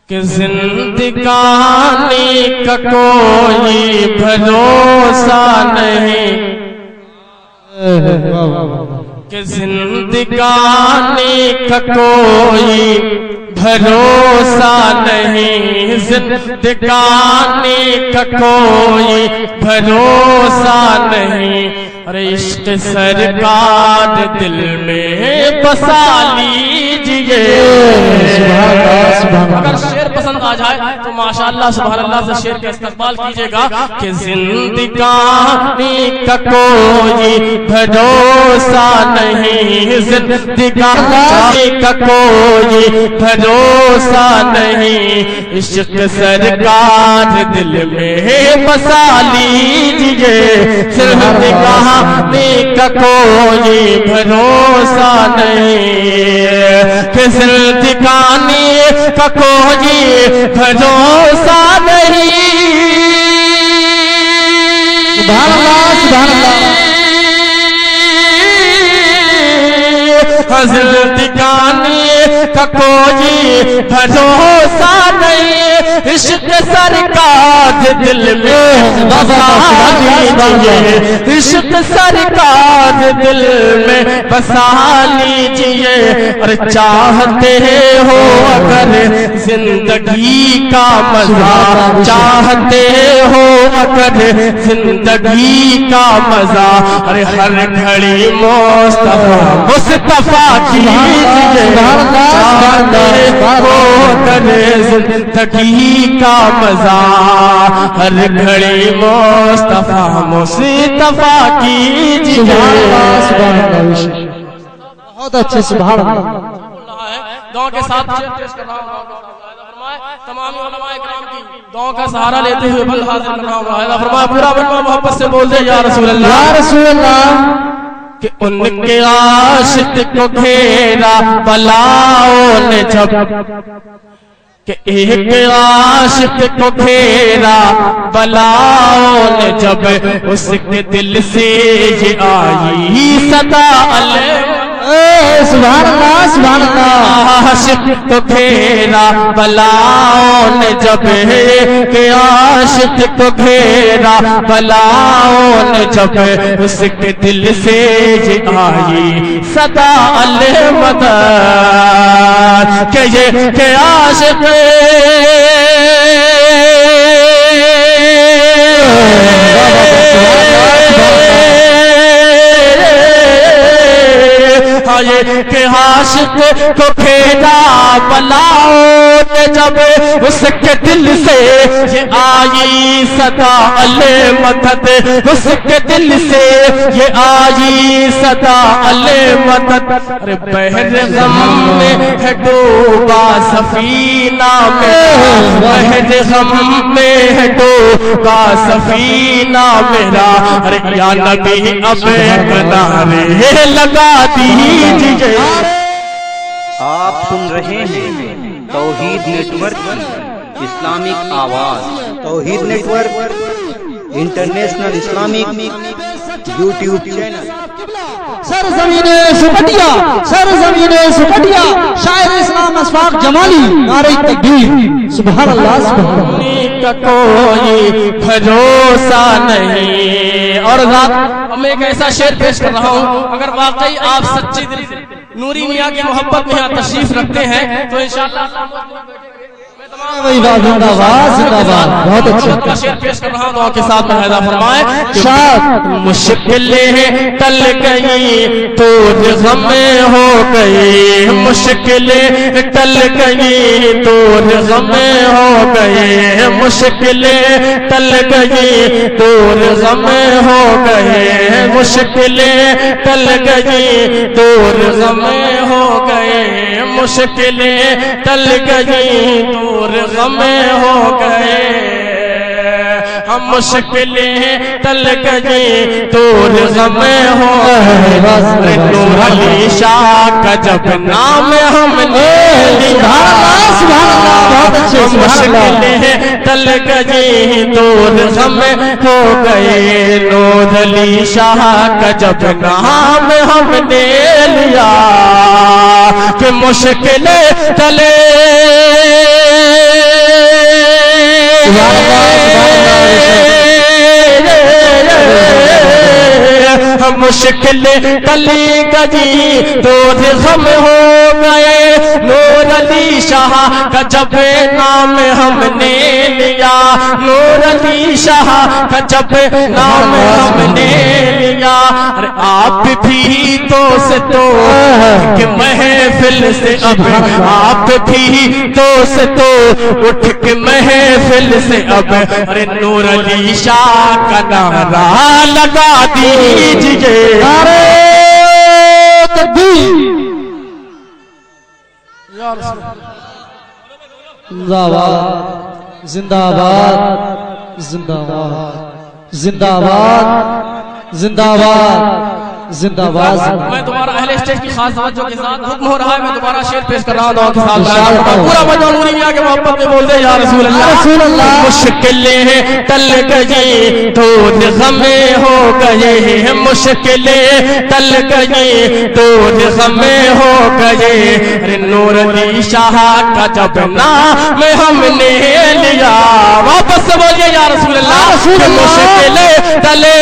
کہ زندگانی کا کوئی بھروسہ نہیں، کہ زندگانی کا کوئی بھروسہ نہیں، زندگانی کا کوئی بھروسہ نہیں، ارے عشق سرکار دل میں بسا لیجئے۔ اگر شعر پسند آ جائے تو ماشاءاللہ سبحان اللہ سے شعر کا استقبال کیجئے گا کہ زندگانی کا کوئی بھروسہ نہیں، زندگانی کا کوئی بھروسہ نہیں، عشق سرکار دل میں بسا لیجئے۔ زندگانی کا کوئی بھروسہ نہیں، کہ زندگانی کا کوئی بھروسہ نہیں، سبحان اللہ سبحان اللہ۔ زندگانی کا کوئی بھروسہ نہیں، عشق سرکار دل میں بسا لیجئے، عشق سرکار دل میں بسا لیجئے۔ اور چاہتے ہو اگر زندگی کا مزہ، چاہتے ہو اگر زندگی کا مزہ، ارے ہر گھڑی مصطفیٰ کیجئے۔ چاہتے ہو اگر زندگی کا مزہ، ہر گھڑی مصطفیٰ کیجئے۔ بہت اچھے سبحان اللہ۔ دعا کے ساتھ پیش کر رہا ہوں، تمام علماء اکرام کی دعا کا سہارا لیتے ہوئے بل حاضر کر رہا ہوں۔ فرمایا پورا بلوا محبت سے بول دے یا رسول اللہ، یا رسول اللہ، کہ ان کے عاشق کو گھیرا بلاؤں نے جب، کہ ایک عاشق کو گھیرا بلاؤں نے جب، اس کے دل سے یہ آئی صدا سبحان اللہ سبحان اللہ۔ عاشق کو گھیرا بلاؤں نے جب، کہ عاشق کو گھیرا بلاؤں نے جب، اس کے دل سے یہ آئی صدا المدد، کہ یہ کہ عاشق کہ عاشق کو گھیرا بلاؤں نے جب، اس کے دل سے یہ آئی صدا المدد، اس کے دل سے یہ آئی صدا المدد۔ ارے بحر غم میں ہے ڈوبا سفینہ میرا، بحر غم میں ہے ڈوبا سفینہ میرا، ارے یا نبی اب کنارے لگا دیجئے۔ آپ سن رہے ہیں توحید نیٹ ورک کی اسلامک آواز، Tauheed network international Islamic YouTube channel. سرزمین سکٹیا، سرزمین سکٹیا، شاعر اسلام اشفاق جمالی، نعرہ تکبیر، سبحان اللہ سبحان اللہ۔ کا کوئی بھروسہ نہیں۔ اور ذات میں ایک ایسا شعر پیش کر رہا ہوں، اگر واقعی آپ سچی دل سے نوری میاں کی محبت میں یہاں تشریف رکھتے ہیں تو انشاءاللہ بہت اچھا شعر پیش کر رہا ہوں، دعا کے ساتھ ملاحظہ فرمائے۔ مشکلیں ٹل گئی تو غم ہو گئی، مشکلیں ٹل گئی تو غم ہو گئی، مشکلیں ٹل گئی تو غم ہو گئے، مشکلیں ٹل گئی تو غم ہو گئے، مشکلیں ٹل گئی دور غم ہو گئے، ہم مشکلیں ٹل گئی دور غم ہو گئے۔ نور علی شاہ کا جب نام ہم نے لیا، مشکلیں ٹل گئی دور غم ہو گئے، نور علی شاہ کا جب نام ہم نے لیا، کہ مشکلیں ٹلے مشکل ٹلی گئی دور غم ہو گئے نور علی شاہ کا جب نام ہم نے لیا نور علی شاہ کا جب نام ہم نے لیا آپ بھی دوستو کہ محفل سے اب آپ بھی دوستو اٹھ کے محفل سے اب ارے نور علی شاہ کا نعرہ لگا دیجئے نعرہ تکبیر زندہ باد زندہ باد زندہ باد زندہ باد زندہ باد زندہ باد میں دوبارہ اہل اسٹیج کی خاص توجہ کے ساتھ حکم ہو رہا ہے میں دوبارہ شعر پیش کر رہا ہوں دعا کے ساتھ پورا مجمع نوری میاں کے محبت میں بول دے یا رسول اللہ مشکلیں ٹل گئی دور غم ہو گئے مشکلیں ٹل گئی دور غم ہو گئے نور علی شاہ کا جب نام ہم نے لیا واپس سے بولیے یا رسول اللہ مشکلیں ٹلے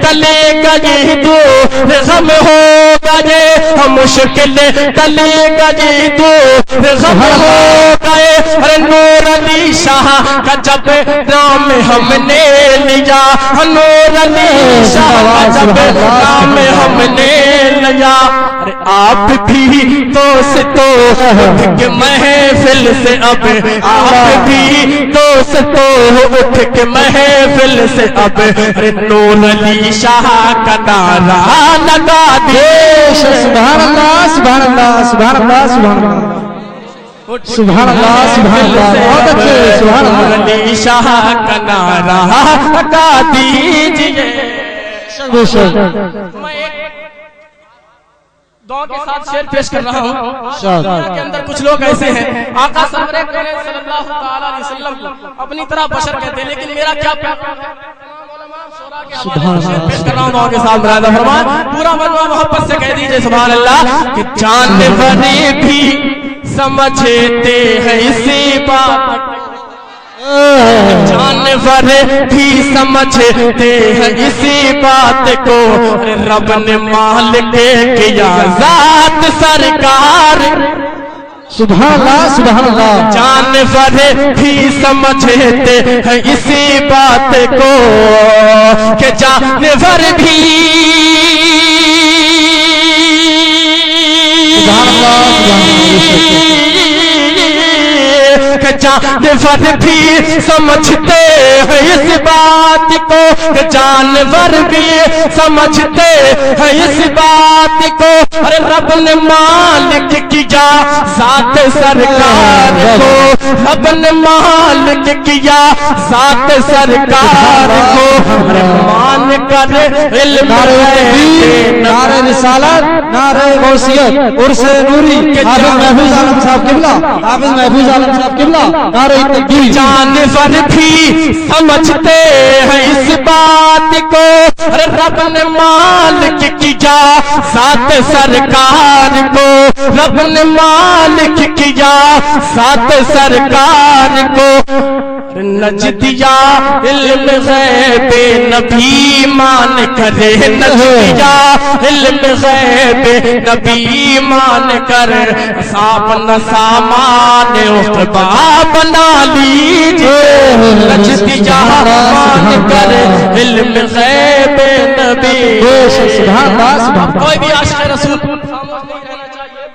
تلے گجی دور غم ہو گئے مشکل تلے گجی دور غم ہو گئے نور علی شاہ کا جب نام ہم نے لیا نور علی شاہ کا جب نام ہم نے لیا آپ بھی دوستو اٹھ کے محفل سے اب آپ بھی دوستو اٹھ کے محفل سے اب نور علی شاہ کا نعرہ لگا دے سبحان اللہ سبحان اللہ سبحان اللہ سبحان اللہ سبحان اللہ سبحان اللہ بہت اچھے سبحان اللہ علی شاہ کا نعرہ لگا دیجئے بے شک میں ایک دعا کے ساتھ شعر پیش کر رہا ہوں دنیا کے اندر کچھ لوگ ایسے ہیں آقا سرور کونین صلی اللہ تعالی علیہ وسلم اپنی طرح بشر کہتے ہیں لیکن میرا کیا سبحان اللہ پیش کر رہا ہوں دعا کے ساتھ مراد فرمان پورا مجمع محبت سے کہہ دیجئے سبحان اللہ کہ جانور بھی سمجھتے ہیں اسی بات جانور بھی سمجھتے ہیں اسی بات کو رب نے مالک کیا ذات سرکار سبحان اللہ سبحان اللہ جانور بھی سمجھتے ہیں اسی بات کو کہ جانور بھی سبحان اللہ جانور بھی سمجھتے ہیں اس بات کو کہ جانور بھی سمجھتے ہیں اس بات کو ارے رب نے مالک کیا ذات سرکار کو رب نے مالک کیا ذات سرکار کو ارے مان کر علم نعرہ رسالت نعرہ غوثیت عرس نوری حافظ محفوظ عالم صاحب قبلہ حافظ محفوظ عالم صاحب قبلہ نعرہ تکبیر جانور بھی سمجھتے ہیں اس بات کو رب نے مالک کیا ذات سرکار کو رب نے مالک کیا ذات سرکار کو نجدیا علم غیب نبی مان کرے نجدیا علم غیب نبی مان کر صاحب نسامان اقبا بنا لیجئے نجدیا مان کر علم غیب نبی سبحان اللہ سبحان کوئی بھی عاشق رسول خاموش نہیں رہنا چاہیے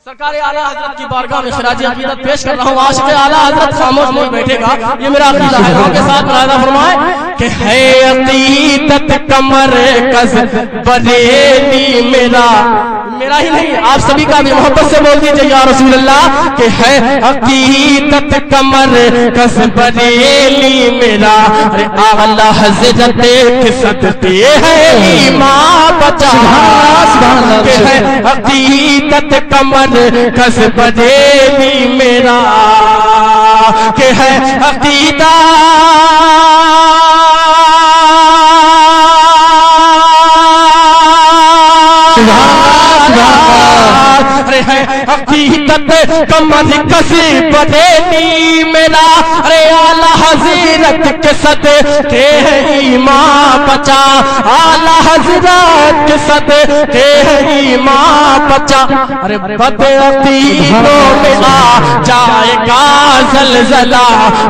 سرکار اعلیٰ حضرت کی بارگاہ میں خراج عقیدت پیش کر رہا ہوں عاشق اعلیٰ حضرت خاموش نہیں بیٹھے گا یہ میرا عقیدہ ہے دعا کے ساتھ ملاحظہ فرمائے کہ ہے عقیدت کمر کز بریلی میرا ہی نہیں آپ سبھی کا بھی محبت سے بول دیجئے یا رسول اللہ کہ ہے عقیدت کمر کز بریلی میرا اعلیٰ حضرت کے صدقے ہے ایمان بچا کہ ہے عقیدت کمر کس بریلی میرا کہ ہے عقیدہ رے ہے حقیقت کمر کسی بدینی میرا رے اعلی حضرت کے صدقے ایمان بچا اعلی حضرت کے صدقے ایمان بچا ارے بد عقیدوں میں آ جائے گا زلزلہ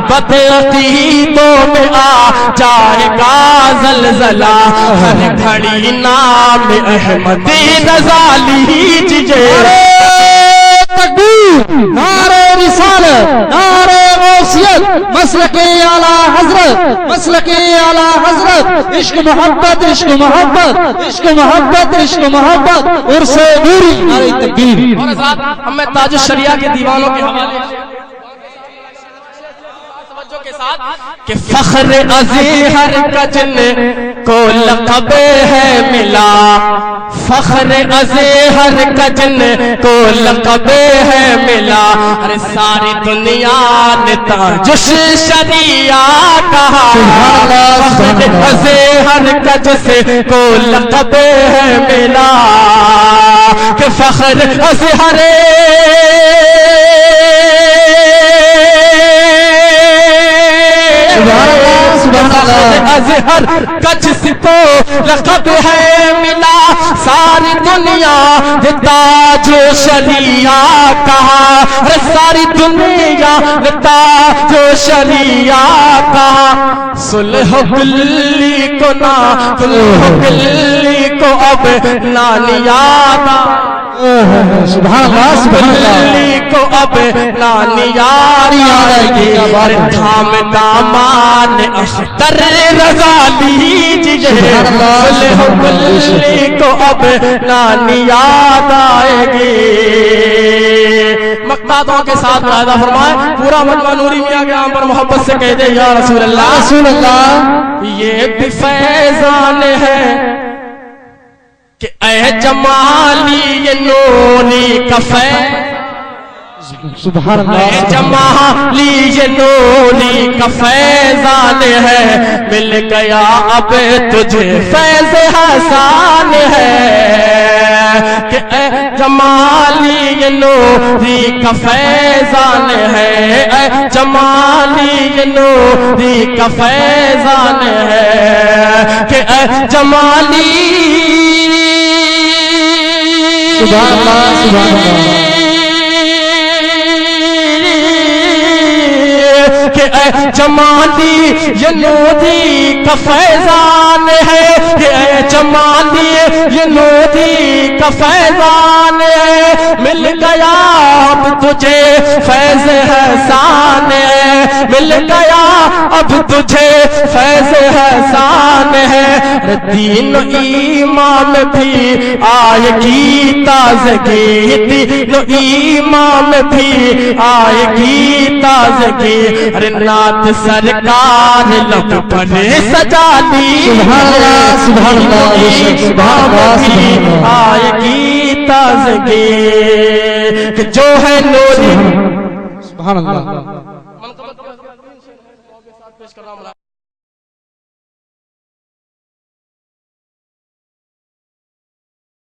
بد عقیدوں میں آ جائے گا زلزلہ ہر گھڑی نام احمدی رضا لیجئے تکبیر نعرہ رسالت نعرہ غوثیت مسلک اعلی حضرت مسلک اعلی حضرت عشق محبت عشق محبت عشق محبت عشق محبت عرص نوری نعرہ تکبیر اور حضرات ہم میں تاج الشریعہ کے دیوانوں کے حوالے کے ساتھ کہ فخر ازہر کا جن کو لقب ہے ملا فخر ازہر کا جن کو لقب ہے ملا ارے ساری دنیا نے تاج الشریعہ کہا فخر ازہر کا جس کو لقب ہے ملا کہ فخر ازہر ازہر کچھ کو لقب ہے ملا ساری دنیا تاج شریعہ کہا ساری دنیا تاج شریعہ کہا صلح بلی کو نا صلح بلی کو اب نانی یاد سبحان اللہ سبحان اللہ کو اب نانی یاری دھام دامان اختر رضا لیجئے صلح بلی کو اب نانی یاد آئے گی مقتادوں کے ساتھ ملاحظہ فرمائے پورا مجمع نوری میاں کے عام پر محبت سے کہہ دے یا رسول اللہ رسول اللہ یہ بھی فیضان ہے کہ اے جمالی یہ نوری کا سبحان اللہ اے جمالی یہ نوری کا فیضان ہے مل گیا اب تجھے فیض حسان ہے کہ اے جمالی یہ نوری کا فیضان ہے اے جمالی یہ نوری کا فیضان ہے کہ اے جمالی سبحان اللہ سبحان اللہ کہ اے جمالی یہ نوری کا فیضان ہے کہ اے جمالی یہ نوری کا فیضان ہے مل گیا اب تجھے فیض احسان ہے مل گیا اب تجھے فیض احسان ہے دین و ایمان بھی آئے گی تازگی دین و ایمان بھی آئے گی تازگی ارے نعت سرکار لب پر سجا لی سبحان اللہ سبحان اللہ سبحان اللہ آئے گی تازگی کہ جو ہے نوری سبحان اللہ